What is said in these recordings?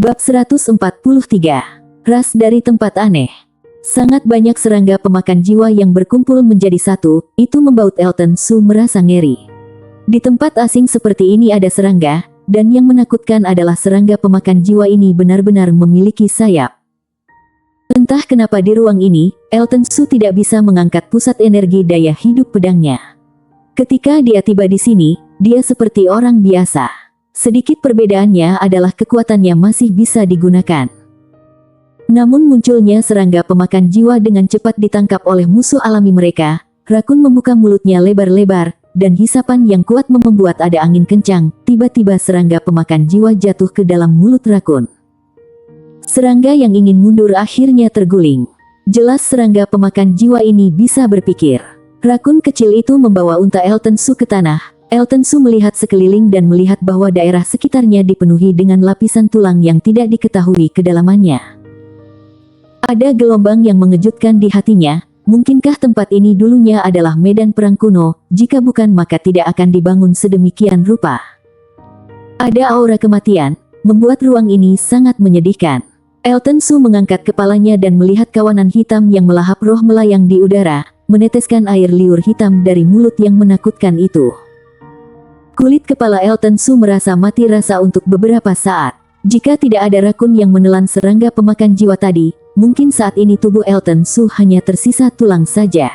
Bab 143. Ras dari tempat aneh. Sangat banyak serangga pemakan jiwa yang berkumpul menjadi satu, itu membaut Elton Su merasa ngeri. Di tempat asing seperti ini ada serangga, dan yang menakutkan adalah serangga pemakan jiwa ini benar-benar memiliki sayap. Entah kenapa di ruang ini, Elton Su tidak bisa mengangkat pusat energi daya hidup pedangnya. Ketika dia tiba di sini, dia seperti orang biasa. Sedikit perbedaannya adalah kekuatannya masih bisa digunakan. Namun munculnya serangga pemakan jiwa dengan cepat ditangkap oleh musuh alami mereka. Rakun membuka mulutnya lebar-lebar, dan hisapan yang kuat membuat ada angin kencang. Tiba-tiba serangga pemakan jiwa jatuh ke dalam mulut rakun. Serangga yang ingin mundur akhirnya terguling. Jelas serangga pemakan jiwa ini bisa berpikir. Rakun kecil itu membawa unta Elton Su ke tanah. Elton Su melihat sekeliling dan melihat bahwa daerah sekitarnya dipenuhi dengan lapisan tulang yang tidak diketahui kedalamannya. Ada gelombang yang mengejutkan di hatinya. Mungkinkah tempat ini dulunya adalah medan perang kuno? Jika bukan, maka tidak akan dibangun sedemikian rupa. Ada aura kematian, membuat ruang ini sangat menyedihkan. Elton Su mengangkat kepalanya dan melihat kawanan hitam yang melahap roh melayang di udara, meneteskan air liur hitam dari mulut yang menakutkan itu. Kulit kepala Elton Su merasa mati rasa untuk beberapa saat. Jika tidak ada rakun yang menelan serangga pemakan jiwa tadi, mungkin saat ini tubuh Elton Su hanya tersisa tulang saja.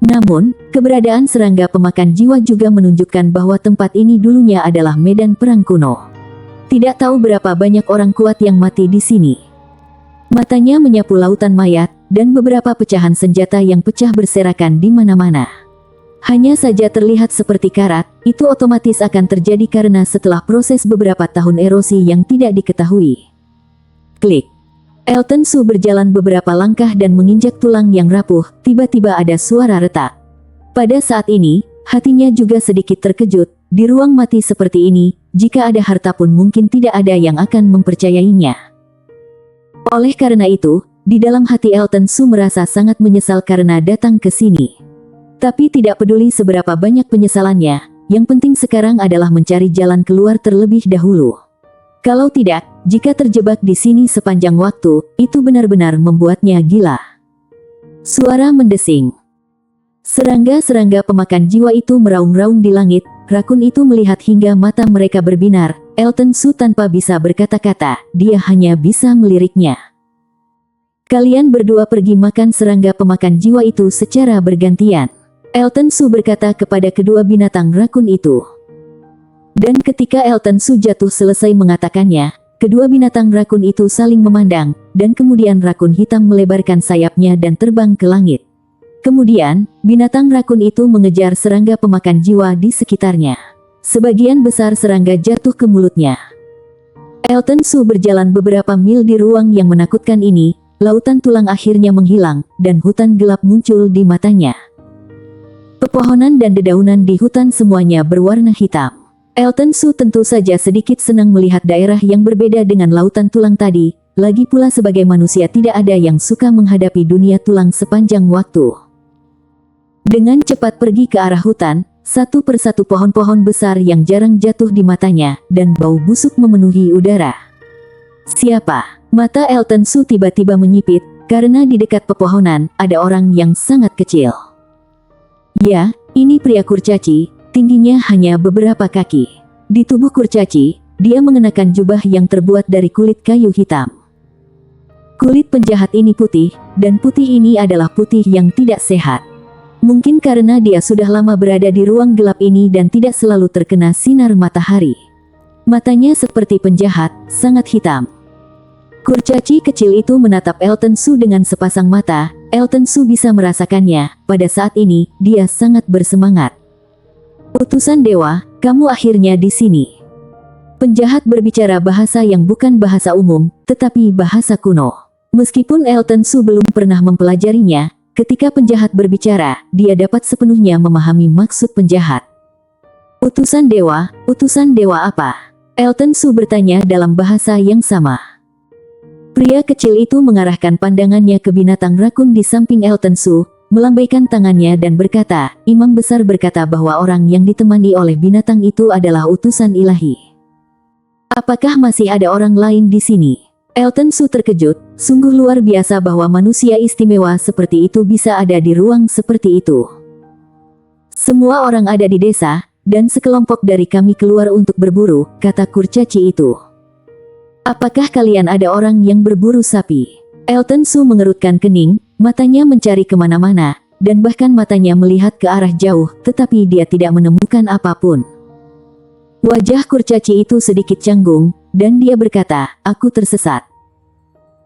Namun, keberadaan serangga pemakan jiwa juga menunjukkan bahwa tempat ini dulunya adalah medan perang kuno. Tidak tahu berapa banyak orang kuat yang mati di sini. Matanya menyapu lautan mayat, dan beberapa pecahan senjata yang pecah berserakan di mana-mana. Hanya saja terlihat seperti karat, itu otomatis akan terjadi karena setelah proses beberapa tahun erosi yang tidak diketahui. Klik. Elton Su berjalan beberapa langkah dan menginjak tulang yang rapuh, tiba-tiba ada suara retak. Pada saat ini, hatinya juga sedikit terkejut, di ruang mati seperti ini, jika ada harta pun mungkin tidak ada yang akan mempercayainya. Oleh karena itu, di dalam hati Elton Su merasa sangat menyesal karena datang ke sini. Tapi tidak peduli seberapa banyak penyesalannya, yang penting sekarang adalah mencari jalan keluar terlebih dahulu. Kalau tidak, jika terjebak di sini sepanjang waktu, itu benar-benar membuatnya gila. Suara mendesing. Serangga-serangga pemakan jiwa itu meraung-raung di langit, rakun itu melihat hingga mata mereka berbinar. Elton Su tanpa bisa berkata-kata, dia hanya bisa meliriknya. Kalian berdua pergi makan serangga pemakan jiwa itu secara bergantian. Elton Su berkata kepada kedua binatang rakun itu. Dan ketika Elton Su jatuh selesai mengatakannya, kedua binatang rakun itu saling memandang, dan kemudian rakun hitam melebarkan sayapnya dan terbang ke langit. Kemudian, binatang rakun itu mengejar serangga pemakan jiwa di sekitarnya. Sebagian besar serangga jatuh ke mulutnya. Elton Su berjalan beberapa mil di ruang yang menakutkan ini, lautan tulang akhirnya menghilang, dan hutan gelap muncul di matanya. Pepohonan dan dedaunan di hutan semuanya berwarna hitam. Elton Su tentu saja sedikit senang melihat daerah yang berbeda dengan lautan tulang tadi, lagi pula sebagai manusia tidak ada yang suka menghadapi dunia tulang sepanjang waktu. Dengan cepat pergi ke arah hutan, satu persatu pohon-pohon besar yang jarang jatuh di matanya, dan bau busuk memenuhi udara. Siapa? Mata Elton Su tiba-tiba menyipit, karena di dekat pepohonan, ada orang yang sangat kecil. Ya, ini pria kurcaci, tingginya hanya beberapa kaki. Di tubuh kurcaci, dia mengenakan jubah yang terbuat dari kulit kayu hitam. Kulit penjahat ini putih, dan putih ini adalah putih yang tidak sehat. Mungkin karena dia sudah lama berada di ruang gelap ini dan tidak selalu terkena sinar matahari. Matanya seperti penjahat, sangat hitam. Kurcaci kecil itu menatap Elton Su dengan sepasang mata. Elton Su bisa merasakannya, pada saat ini, dia sangat bersemangat. Utusan dewa, kamu akhirnya di sini. Penjahat berbicara bahasa yang bukan bahasa umum, tetapi bahasa kuno. Meskipun Elton Su belum pernah mempelajarinya, ketika penjahat berbicara, dia dapat sepenuhnya memahami maksud penjahat. Utusan dewa apa? Elton Su bertanya dalam bahasa yang sama. Pria kecil itu mengarahkan pandangannya ke binatang rakun di samping Elton Su, melambaikan tangannya dan berkata, Imam Besar berkata bahwa orang yang ditemani oleh binatang itu adalah utusan ilahi. Apakah masih ada orang lain di sini? Elton Su terkejut, sungguh luar biasa bahwa manusia istimewa seperti itu bisa ada di ruang seperti itu. Semua orang ada di desa, dan sekelompok dari kami keluar untuk berburu, kata kurcaci itu. Apakah kalian ada orang yang berburu sapi? Elton Su mengerutkan kening, matanya mencari kemana-mana, dan bahkan matanya melihat ke arah jauh, tetapi dia tidak menemukan apapun. Wajah kurcaci itu sedikit canggung, dan dia berkata, aku tersesat.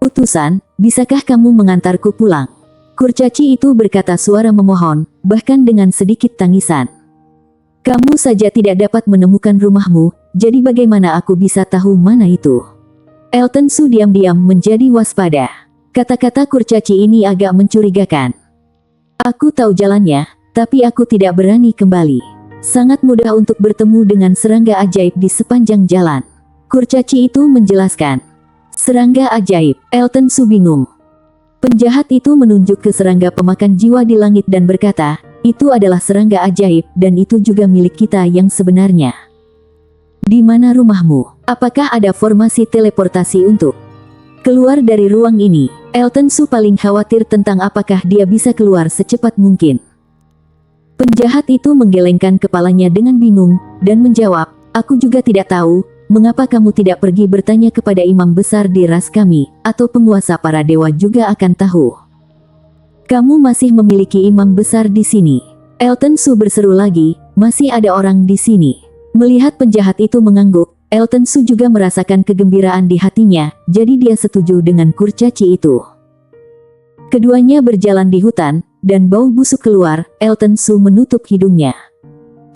Utusan, bisakah kamu mengantarku pulang? Kurcaci itu berkata suara memohon, bahkan dengan sedikit tangisan. Kamu saja tidak dapat menemukan rumahmu, jadi bagaimana aku bisa tahu mana itu? Elton Su diam-diam menjadi waspada. Kata-kata kurcaci ini agak mencurigakan. Aku tahu jalannya, tapi aku tidak berani kembali. Sangat mudah untuk bertemu dengan serangga ajaib di sepanjang jalan. Kurcaci itu menjelaskan. Serangga ajaib, Elton Su bingung. Penjahat itu menunjuk ke serangga pemakan jiwa di langit dan berkata, itu adalah serangga ajaib dan itu juga milik kita yang sebenarnya. Di mana rumahmu? Apakah ada formasi teleportasi untuk keluar dari ruang ini? Elton Su paling khawatir tentang apakah dia bisa keluar secepat mungkin. Penjahat itu menggelengkan kepalanya dengan bingung, dan menjawab, aku juga tidak tahu, mengapa kamu tidak pergi bertanya kepada imam besar di ras kami, atau penguasa para dewa juga akan tahu. Kamu masih memiliki imam besar di sini. Elton Su berseru lagi, masih ada orang di sini. Melihat penjahat itu mengangguk, Elton Su juga merasakan kegembiraan di hatinya, jadi dia setuju dengan kurcaci itu. Keduanya berjalan di hutan, dan bau busuk keluar. Elton Su menutup hidungnya.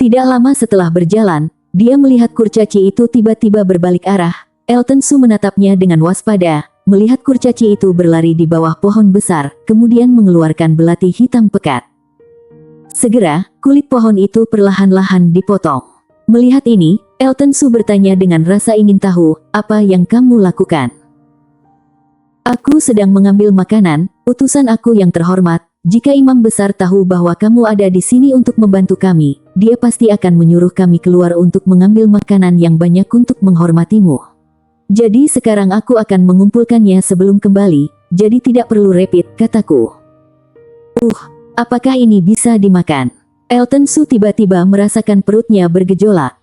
Tidak lama setelah berjalan, dia melihat kurcaci itu tiba-tiba berbalik arah. Elton Su menatapnya dengan waspada, melihat kurcaci itu berlari di bawah pohon besar, kemudian mengeluarkan belati hitam pekat. Segera, kulit pohon itu perlahan-lahan dipotong. Melihat ini, Elton Su bertanya dengan rasa ingin tahu, apa yang kamu lakukan? Aku sedang mengambil makanan, utusan aku yang terhormat. Jika imam besar tahu bahwa kamu ada di sini untuk membantu kami, dia pasti akan menyuruh kami keluar untuk mengambil makanan yang banyak untuk menghormatimu. Jadi sekarang aku akan mengumpulkannya sebelum kembali, jadi tidak perlu repit, kataku. Apakah ini bisa dimakan? Elton Su tiba-tiba merasakan perutnya bergejolak.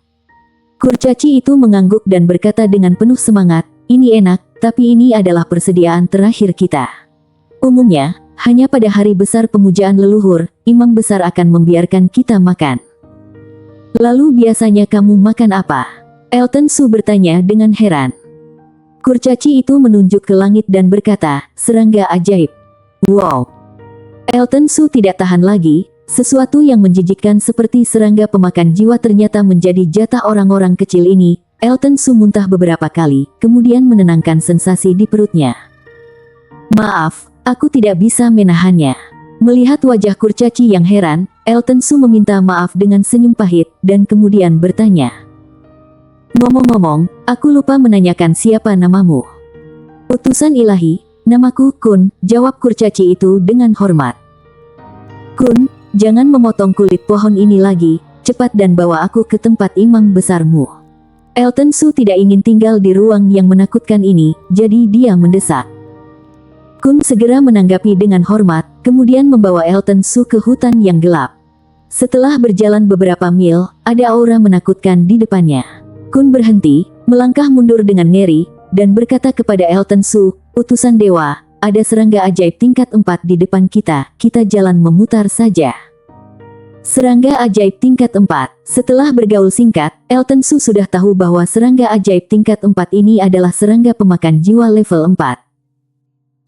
Kurcaci itu mengangguk dan berkata dengan penuh semangat, ini enak, tapi ini adalah persediaan terakhir kita. Umumnya, hanya pada hari besar pemujaan leluhur, imam besar akan membiarkan kita makan. Lalu biasanya kamu makan apa? Elton Su bertanya dengan heran. Kurcaci itu menunjuk ke langit dan berkata, serangga ajaib. Wow! Elton Su tidak tahan lagi, sesuatu yang menjijikkan seperti serangga pemakan jiwa ternyata menjadi jatah orang-orang kecil ini. Elton Su muntah beberapa kali, kemudian menenangkan sensasi di perutnya. Maaf. Aku tidak bisa menahannya. Melihat wajah kurcaci yang heran, Elton Su meminta maaf dengan senyum pahit, dan kemudian bertanya. Ngomong-ngomong, aku lupa menanyakan siapa namamu. Utusan ilahi, namaku Kun, jawab kurcaci itu dengan hormat. Kun, jangan memotong kulit pohon ini lagi, cepat dan bawa aku ke tempat imam besarmu. Elton Su tidak ingin tinggal di ruang yang menakutkan ini, jadi dia mendesak. Kun segera menanggapi dengan hormat, kemudian membawa Elton Su ke hutan yang gelap. Setelah berjalan beberapa mil, ada aura menakutkan di depannya. Kun berhenti, melangkah mundur dengan ngeri, dan berkata kepada Elton Su, utusan dewa, ada serangga ajaib tingkat 4 di depan kita, kita jalan memutar saja. Serangga ajaib tingkat 4. Setelah bergaul singkat, Elton Su sudah tahu bahwa serangga ajaib tingkat 4 ini adalah serangga pemakan jiwa level 4.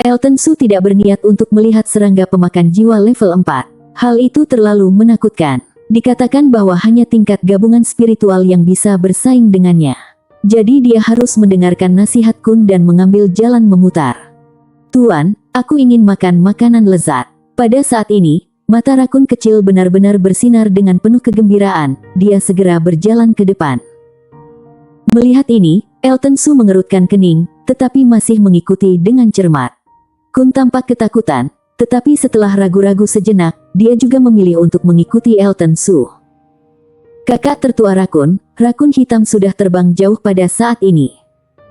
Elton Su tidak berniat untuk melihat serangga pemakan jiwa level 4. Hal itu terlalu menakutkan. Dikatakan bahwa hanya tingkat gabungan spiritual yang bisa bersaing dengannya. Jadi dia harus mendengarkan nasihat Kun dan mengambil jalan memutar. Tuan, aku ingin makan makanan lezat. Pada saat ini, mata rakun kecil benar-benar bersinar dengan penuh kegembiraan. Dia segera berjalan ke depan. Melihat ini, Elton Su mengerutkan kening, tetapi masih mengikuti dengan cermat. Kun tampak ketakutan, tetapi setelah ragu-ragu sejenak, dia juga memilih untuk mengikuti Elton Su. Kakak tertua rakun, rakun hitam sudah terbang jauh pada saat ini.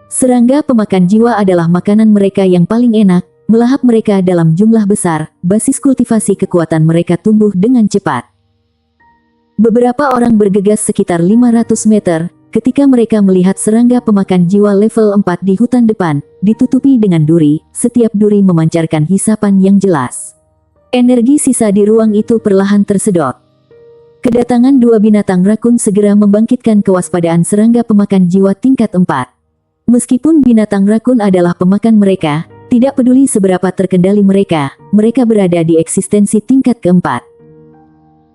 Serangga pemakan jiwa adalah makanan mereka yang paling enak, melahap mereka dalam jumlah besar, basis kultivasi kekuatan mereka tumbuh dengan cepat. Beberapa orang bergegas sekitar 500 meter, ketika mereka melihat serangga pemakan jiwa level 4 di hutan depan, ditutupi dengan duri, setiap duri memancarkan hisapan yang jelas. Energi sisa di ruang itu perlahan tersedot. Kedatangan dua binatang rakun segera membangkitkan kewaspadaan serangga pemakan jiwa tingkat 4. Meskipun binatang rakun adalah pemakan mereka, tidak peduli seberapa terkendali mereka berada di eksistensi tingkat keempat.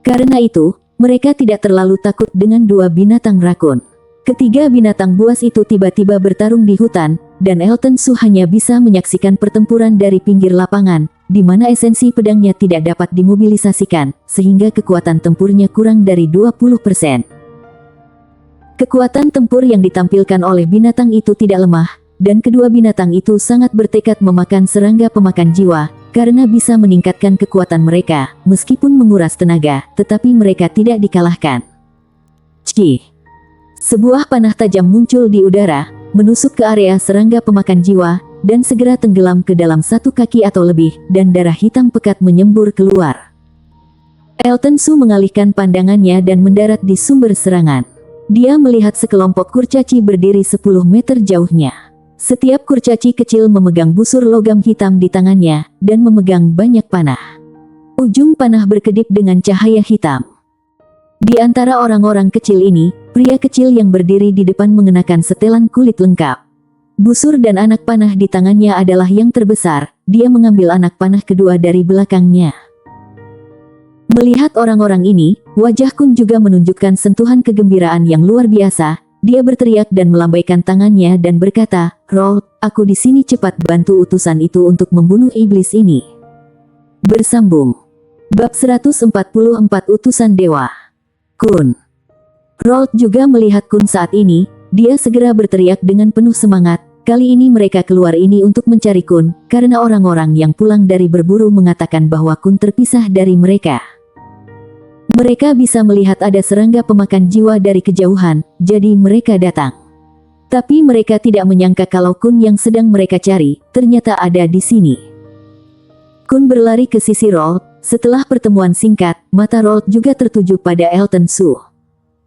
Karena itu, mereka tidak terlalu takut dengan dua binatang rakun. Ketiga binatang buas itu tiba-tiba bertarung di hutan, dan Elton Su hanya bisa menyaksikan pertempuran dari pinggir lapangan, di mana esensi pedangnya tidak dapat dimobilisasikan, sehingga kekuatan tempurnya kurang dari 20%. Kekuatan tempur yang ditampilkan oleh binatang itu tidak lemah, dan kedua binatang itu sangat bertekad memakan serangga pemakan jiwa, karena bisa meningkatkan kekuatan mereka, meskipun menguras tenaga, tetapi mereka tidak dikalahkan. Cih! Sebuah panah tajam muncul di udara, menusuk ke area serangga pemakan jiwa, dan segera tenggelam ke dalam satu kaki atau lebih, dan darah hitam pekat menyembur keluar. Elton Su mengalihkan pandangannya dan mendarat di sumber serangan. Dia melihat sekelompok kurcaci berdiri 10 meter jauhnya. Setiap kurcaci kecil memegang busur logam hitam di tangannya, dan memegang banyak panah. Ujung panah berkedip dengan cahaya hitam. Di antara orang-orang kecil ini, pria kecil yang berdiri di depan mengenakan setelan kulit lengkap. Busur dan anak panah di tangannya adalah yang terbesar, dia mengambil anak panah kedua dari belakangnya. Melihat orang-orang ini, wajah Kun juga menunjukkan sentuhan kegembiraan yang luar biasa. Dia berteriak dan melambaikan tangannya dan berkata, "Roll, aku di sini, cepat bantu utusan itu untuk membunuh iblis ini." Bersambung. Bab 144 Utusan Dewa. Kun. Rold juga melihat Kun saat ini, dia segera berteriak dengan penuh semangat. Kali ini mereka keluar ini untuk mencari Kun, karena orang-orang yang pulang dari berburu mengatakan bahwa Kun terpisah dari mereka. Mereka bisa melihat ada serangga pemakan jiwa dari kejauhan, jadi mereka datang. Tapi mereka tidak menyangka kalau Kun yang sedang mereka cari, ternyata ada di sini. Kun berlari ke sisi Rold. Setelah pertemuan singkat, mata Rold juga tertuju pada Elton Su.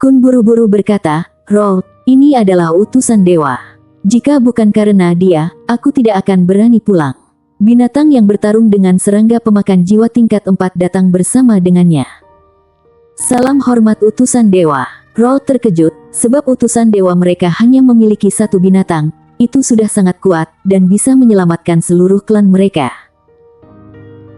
Kun buru-buru berkata, "Rold, ini adalah utusan dewa. Jika bukan karena dia, aku tidak akan berani pulang." Binatang yang bertarung dengan serangga pemakan jiwa tingkat 4 datang bersama dengannya. "Salam hormat utusan dewa." Rold terkejut, sebab utusan dewa mereka hanya memiliki satu binatang. Itu sudah sangat kuat, dan bisa menyelamatkan seluruh klan mereka.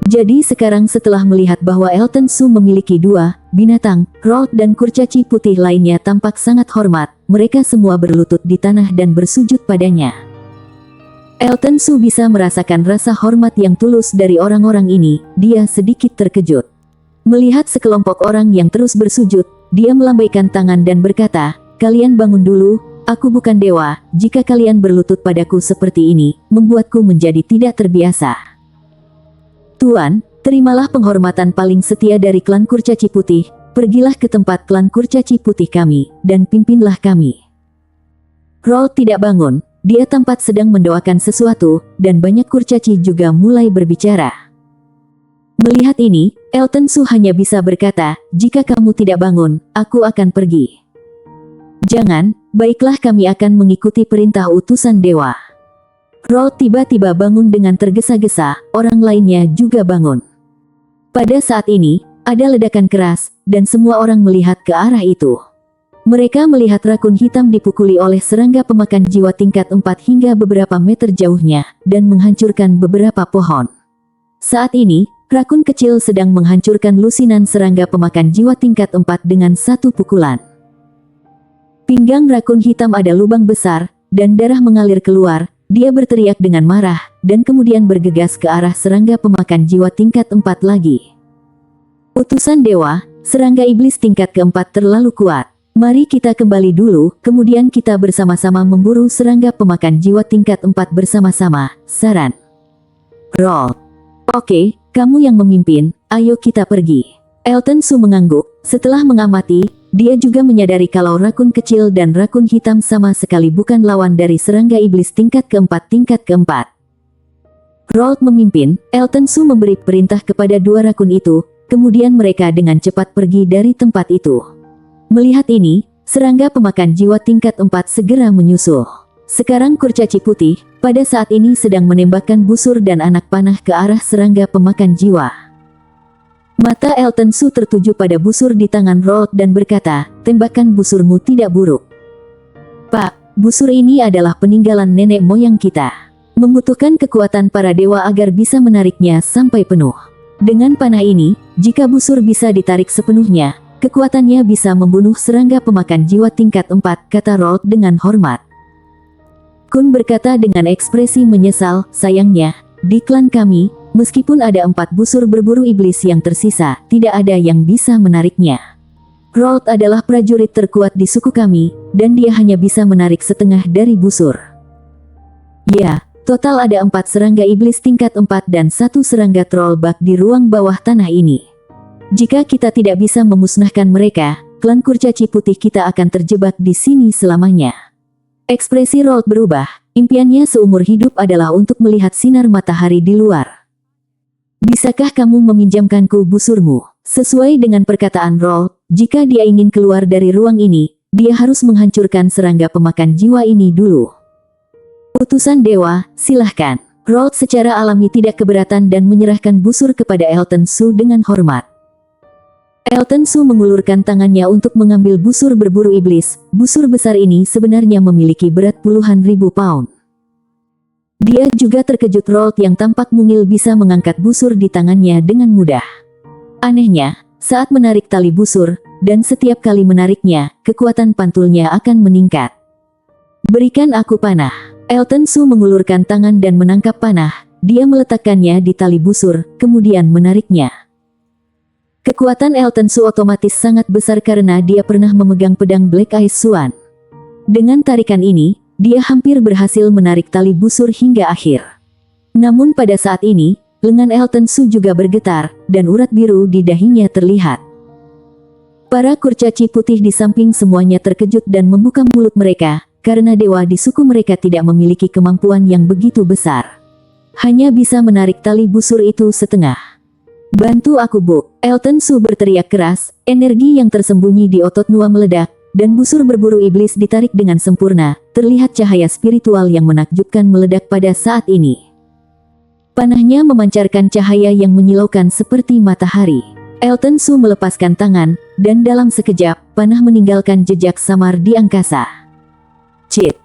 Jadi sekarang setelah melihat bahwa Elton Su memiliki dua binatang, Rold dan kurcaci putih lainnya tampak sangat hormat, mereka semua berlutut di tanah dan bersujud padanya. Elton Su bisa merasakan rasa hormat yang tulus dari orang-orang ini, dia sedikit terkejut. Melihat sekelompok orang yang terus bersujud, dia melambaikan tangan dan berkata, "Kalian bangun dulu, aku bukan dewa, jika kalian berlutut padaku seperti ini, membuatku menjadi tidak terbiasa. Tuan, terimalah penghormatan paling setia dari klan kurcaci putih, pergilah ke tempat klan kurcaci putih kami, dan pimpinlah kami." Rold tidak bangun, dia tampak sedang mendoakan sesuatu, dan banyak kurcaci juga mulai berbicara. Melihat ini, Elton Su hanya bisa berkata, "Jika kamu tidak bangun, aku akan pergi." "Jangan, baiklah, kami akan mengikuti perintah utusan dewa." Rold tiba-tiba bangun dengan tergesa-gesa, orang lainnya juga bangun. Pada saat ini, ada ledakan keras, dan semua orang melihat ke arah itu. Mereka melihat rakun hitam dipukuli oleh serangga pemakan jiwa tingkat 4 hingga beberapa meter jauhnya, dan menghancurkan beberapa pohon. Saat ini, rakun kecil sedang menghancurkan lusinan serangga pemakan jiwa tingkat 4 dengan satu pukulan. Pinggang rakun hitam ada lubang besar, dan darah mengalir keluar. Dia berteriak dengan marah, dan kemudian bergegas ke arah serangga pemakan jiwa tingkat 4 lagi. "Utusan dewa, serangga iblis tingkat keempat terlalu kuat. Mari kita kembali dulu, kemudian kita bersama-sama memburu serangga pemakan jiwa tingkat 4 bersama-sama," saran Rold. "Oke, kamu yang memimpin, ayo kita pergi." Elton Su mengangguk, setelah mengamati, dia juga menyadari kalau rakun kecil dan rakun hitam sama sekali bukan lawan dari serangga iblis tingkat keempat. Roald memimpin, Elton Su memberi perintah kepada dua rakun itu, kemudian mereka dengan cepat pergi dari tempat itu. Melihat ini, serangga pemakan jiwa tingkat 4 segera menyusul. Sekarang kurcaci putih, pada saat ini sedang menembakkan busur dan anak panah ke arah serangga pemakan jiwa. Mata Elton Su tertuju pada busur di tangan Roald dan berkata, tembakan busurmu tidak buruk. Pak, busur ini adalah peninggalan nenek moyang kita. Membutuhkan kekuatan para dewa agar bisa menariknya sampai penuh. Dengan panah ini, jika busur bisa ditarik sepenuhnya, kekuatannya bisa membunuh serangga pemakan jiwa tingkat 4, kata Roald dengan hormat. Kun berkata dengan ekspresi menyesal, sayangnya, di klan kami, meskipun ada 4 busur berburu iblis yang tersisa, tidak ada yang bisa menariknya. Roald adalah prajurit terkuat di suku kami, dan dia hanya bisa menarik setengah dari busur. Ya, total ada 4 serangga iblis tingkat 4 dan 1 serangga troll bak di ruang bawah tanah ini. Jika kita tidak bisa memusnahkan mereka, klan kurcaci putih kita akan terjebak di sini selamanya. Ekspresi Roald berubah, impiannya seumur hidup adalah untuk melihat sinar matahari di luar. Bisakah kamu meminjamkanku busurmu? Sesuai dengan perkataan Roald, jika dia ingin keluar dari ruang ini, dia harus menghancurkan serangga pemakan jiwa ini dulu. Utusan dewa, silahkan. Roald secara alami tidak keberatan dan menyerahkan busur kepada Elton Su dengan hormat. Elton Su mengulurkan tangannya untuk mengambil busur berburu iblis. Busur besar ini sebenarnya memiliki berat puluhan ribu pound. Dia juga terkejut Roald yang tampak mungil bisa mengangkat busur di tangannya dengan mudah. Anehnya, saat menarik tali busur, dan setiap kali menariknya, kekuatan pantulnya akan meningkat. Berikan aku panah. Elton Su mengulurkan tangan dan menangkap panah. Dia meletakkannya di tali busur, kemudian menariknya. Kekuatan Elton Su otomatis sangat besar karena dia pernah memegang pedang Black Ice Swan. Dengan tarikan ini, dia hampir berhasil menarik tali busur hingga akhir. Namun pada saat ini, lengan Elton Su juga bergetar, dan urat biru di dahinya terlihat. Para kurcaci putih di samping semuanya terkejut dan membuka mulut mereka, karena dewa di suku mereka tidak memiliki kemampuan yang begitu besar. Hanya bisa menarik tali busur itu setengah. Bantu aku, Bu. Elton Su berteriak keras, energi yang tersembunyi di otot Nua meledak, dan busur berburu iblis ditarik dengan sempurna. Terlihat cahaya spiritual yang menakjubkan meledak pada saat ini. Panahnya memancarkan cahaya yang menyilaukan seperti matahari. Elton Su melepaskan tangan, dan dalam sekejap, panah meninggalkan jejak samar di angkasa. Cit!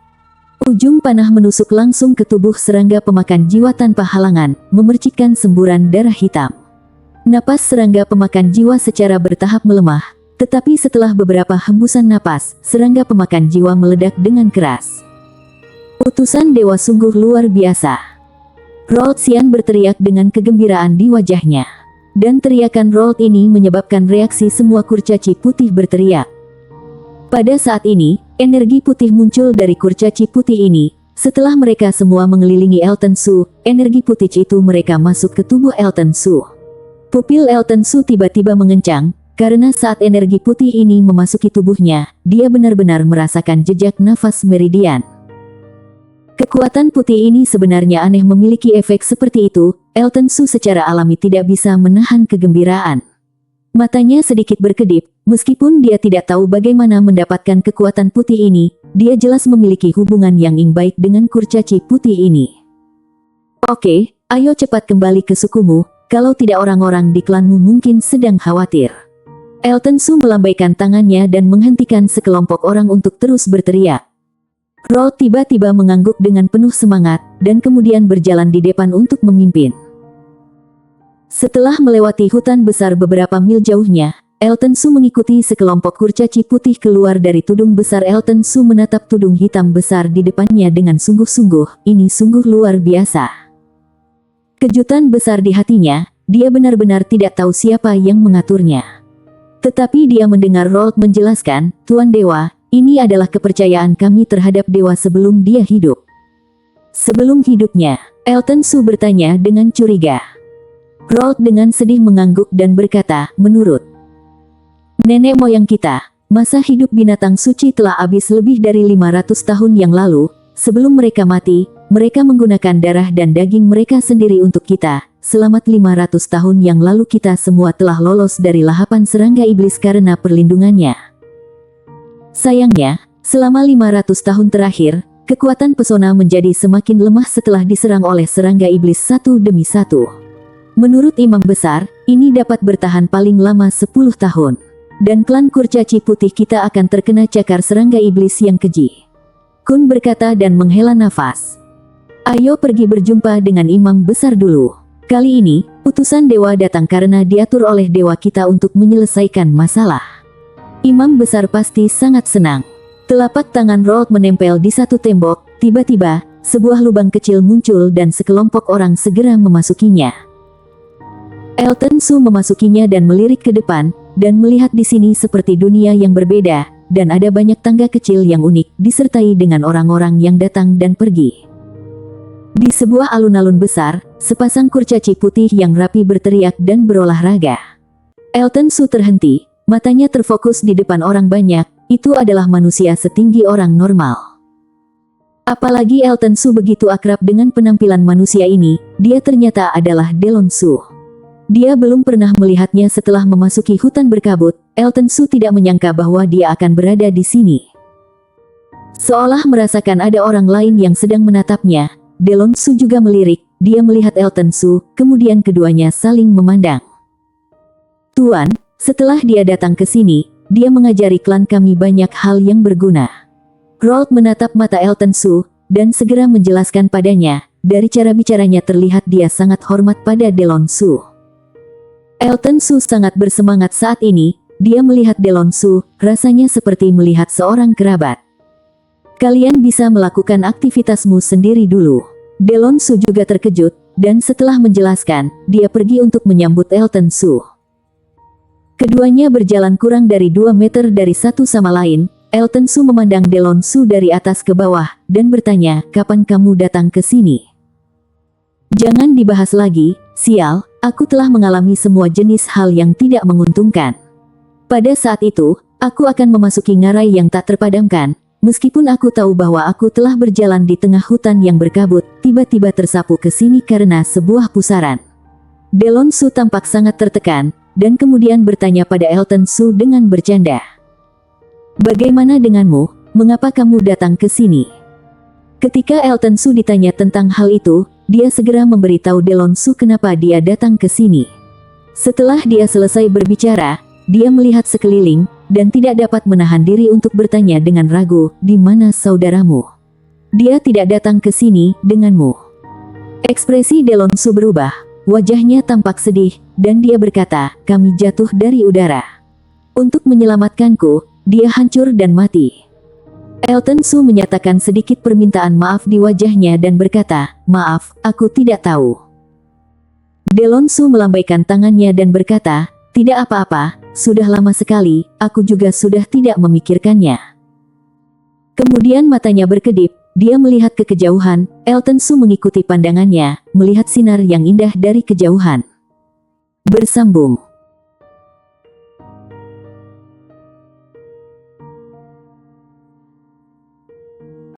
Ujung panah menusuk langsung ke tubuh serangga pemakan jiwa tanpa halangan, memercikkan semburan darah hitam. Napas serangga pemakan jiwa secara bertahap melemah, tetapi setelah beberapa hembusan napas, serangga pemakan jiwa meledak dengan keras. Utusan dewa sungguh luar biasa. Roald Xian berteriak dengan kegembiraan di wajahnya. Dan teriakan Roald ini menyebabkan reaksi semua kurcaci putih berteriak. Pada saat ini, energi putih muncul dari kurcaci putih ini. Setelah mereka semua mengelilingi Elton Su, energi putih itu mereka masuk ke tubuh Elton Su. Pupil Elton Su tiba-tiba mengencang, karena saat energi putih ini memasuki tubuhnya, dia benar-benar merasakan jejak nafas meridian. Kekuatan putih ini sebenarnya aneh memiliki efek seperti itu. Elton Su secara alami tidak bisa menahan kegembiraan. Matanya sedikit berkedip, meskipun dia tidak tahu bagaimana mendapatkan kekuatan putih ini, dia jelas memiliki hubungan yang baik dengan kurcaci putih ini. Oke, ayo cepat kembali ke sukumu. Kalau tidak orang-orang di klanmu mungkin sedang khawatir. Elton Su melambaikan tangannya dan menghentikan sekelompok orang untuk terus berteriak. Roald tiba-tiba mengangguk dengan penuh semangat, dan kemudian berjalan di depan untuk memimpin. Setelah melewati hutan besar beberapa mil jauhnya, Elton Su mengikuti sekelompok kurcaci putih keluar dari tudung besar. Elton Su menatap tudung hitam besar di depannya dengan sungguh-sungguh, ini sungguh luar biasa. Kejutan besar di hatinya, dia benar-benar tidak tahu siapa yang mengaturnya. Tetapi dia mendengar Roald menjelaskan, Tuan Dewa, ini adalah kepercayaan kami terhadap dewa sebelum dia hidup. Sebelum hidupnya, Elton Su bertanya dengan curiga. Roald dengan sedih mengangguk dan berkata, menurut nenek moyang kita, masa hidup binatang suci telah habis lebih dari 500 tahun yang lalu. Sebelum mereka mati, mereka menggunakan darah dan daging mereka sendiri untuk kita. Selamat 500 tahun yang lalu kita semua telah lolos dari lahapan serangga iblis karena perlindungannya. Sayangnya, selama 500 tahun terakhir, kekuatan pesona menjadi semakin lemah setelah diserang oleh serangga iblis satu demi satu. Menurut Imam Besar, ini dapat bertahan paling lama 10 tahun. Dan klan kurcaci putih kita akan terkena cakar serangga iblis yang keji. Kun berkata dan menghela nafas. Ayo pergi berjumpa dengan Imam Besar dulu. Kali ini, utusan dewa datang karena diatur oleh dewa kita untuk menyelesaikan masalah. Imam Besar pasti sangat senang. Telapak tangan Rold menempel di satu tembok. Tiba-tiba, sebuah lubang kecil muncul dan sekelompok orang segera memasukinya. Elton Su memasukinya dan melirik ke depan, dan melihat di sini seperti dunia yang berbeda, dan ada banyak tangga kecil yang unik, disertai dengan orang-orang yang datang dan pergi. Di sebuah alun-alun besar, sepasang kurcaci putih yang rapi berteriak dan berolahraga. Elton Su terhenti, matanya terfokus di depan orang banyak, itu adalah manusia setinggi orang normal. Apalagi Elton Su begitu akrab dengan penampilan manusia ini, dia ternyata adalah Delon Su. Dia belum pernah melihatnya setelah memasuki hutan berkabut. Elton Su tidak menyangka bahwa dia akan berada di sini. Seolah merasakan ada orang lain yang sedang menatapnya, Delon Su juga melirik. Dia melihat Elton Su, kemudian keduanya saling memandang. Tuan, setelah dia datang ke sini, dia mengajari klan kami banyak hal yang berguna. Rold menatap mata Elton Su, dan segera menjelaskan padanya. Dari cara bicaranya terlihat dia sangat hormat pada Delon Su. Elton Su sangat bersemangat saat ini, dia melihat Delon Su, rasanya seperti melihat seorang kerabat. Kalian bisa melakukan aktivitasmu sendiri dulu. Delon Su juga terkejut, dan setelah menjelaskan, dia pergi untuk menyambut Elton Su. Keduanya berjalan kurang dari 2 meter dari satu sama lain. Elton Su memandang Delon Su dari atas ke bawah, dan bertanya, kapan kamu datang ke sini? Jangan dibahas lagi, sial. Aku telah mengalami semua jenis hal yang tidak menguntungkan. Pada saat itu, aku akan memasuki ngarai yang tak terpadamkan. Meskipun aku tahu bahwa aku telah berjalan di tengah hutan yang berkabut, tiba-tiba tersapu ke sini karena sebuah pusaran. Delon Su tampak sangat tertekan, dan kemudian bertanya pada Elton Su dengan bercanda. Bagaimana denganmu? Mengapa kamu datang ke sini? Ketika Elton Su ditanya tentang hal itu, dia segera memberitahu Delon Su kenapa dia datang ke sini. Setelah dia selesai berbicara, dia melihat sekeliling, dan tidak dapat menahan diri untuk bertanya dengan ragu, di mana saudaramu? Dia tidak datang ke sini denganmu. Ekspresi Delon Su berubah, wajahnya tampak sedih, dan dia berkata, kami jatuh dari udara. Untuk menyelamatkanku, dia hancur dan mati. Elton Su menyatakan sedikit permintaan maaf di wajahnya dan berkata, maaf, aku tidak tahu. Delon Su melambaikan tangannya dan berkata, tidak apa-apa, sudah lama sekali, aku juga sudah tidak memikirkannya. Kemudian matanya berkedip, dia melihat ke kejauhan. Elton Su mengikuti pandangannya, melihat sinar yang indah dari kejauhan. Bersambung.